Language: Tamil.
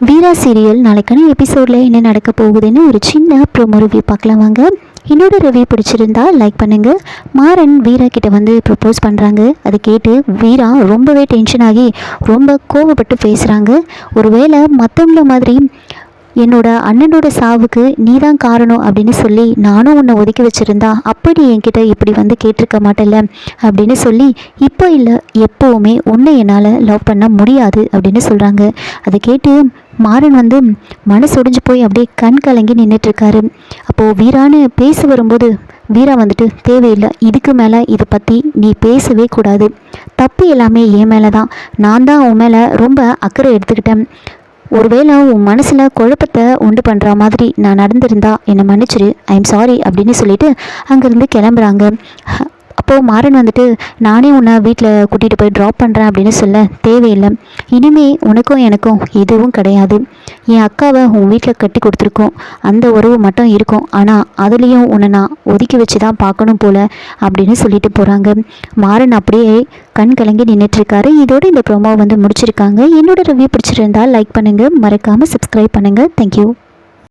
வீரா சீரியல் நாளைக்கான எபிசோடில் என்ன நடக்க போகுதுன்னு ஒரு சின்ன ப்ரோமோ ரிவ்யூ பார்க்கலாம் வாங்க. என்னோட ரிவ்யூ பிடிச்சிருந்தா லைக் பண்ணுங்கள். மாறன் வீரா கிட்ட வந்து ப்ரப்போஸ் பண்ணுறாங்க. அதை கேட்டு வீரா ரொம்பவே டென்ஷன் ஆகி ரொம்ப கோவப்பட்டு பேசுகிறாங்க. ஒருவேளை மற்றவங்கள மாதிரி என்னோட அண்ணனோட சாவுக்கு நீ தான் காரணம் அப்படின்னு சொல்லி நானும் உன்னை ஒதுக்கி வச்சுருந்தா அப்படி என்கிட்ட இப்படி வந்து கேட்டிருக்க மாட்டேல்ல அப்படின்னு சொல்லி இப்போ இல்லை எப்போவுமே உன்னை என்னால் லவ் பண்ண முடியாது அப்படின்னு சொல்கிறாங்க. அதை கேட்டு மாறன் வந்து மனசு ஒடிஞ்சு போய் அப்படியே கண் கலங்கி நின்றுட்டுருக்காரு. அப்போது வீரான்னு பேச வரும்போது வீரா வந்துட்டு தேவையில்லை, இதுக்கு மேலே இதை பற்றி நீ பேசவே கூடாது, தப்பு எல்லாமே என் மேலே தான், நான் தான் உன் மேலே ரொம்ப அக்கறை எடுத்துக்கிட்டேன், ஒருவேளை உன் மனசில் குழப்பத்தை உண்டு பண்ணுற மாதிரி நான் நடந்திருந்தா என்னை மன்னிச்சிரு, ஐ எம் சாரி அப்படின்னு சொல்லிட்டு அங்கேருந்து கிளம்புறாங்க. அப்போது மாறன் வந்துட்டு நானே உன்னை வீட்டில் கூட்டிகிட்டு போய் ட்ராப் பண்ணுறேன் அப்படின்னு சொல்ல தேவையில்லை, இனிமே உனக்கும் எனக்கும் எதுவும் கிடையாது, என் அக்காவை உன் வீட்டில் கட்டி கொடுத்துருக்கோம், அந்த உறவு மட்டும் இருக்கும், ஆனால் அதுலேயும் உன்னை நான் ஒதுக்கி வச்சு தான் பார்க்கணும் போல் அப்படின்னு சொல்லிட்டு போகிறாங்க. மாறன் அப்படியே கண் கலங்கி நின்றுட்டுருக்காரு. இதோட இந்த ப்ரோமோ வந்து முடிச்சிருக்காங்க. என்னோட ரிவ்யூ பிடிச்சிருந்தால் லைக் பண்ணுங்கள், மறக்காமல் சப்ஸ்கிரைப் பண்ணுங்கள். தேங்க்யூ.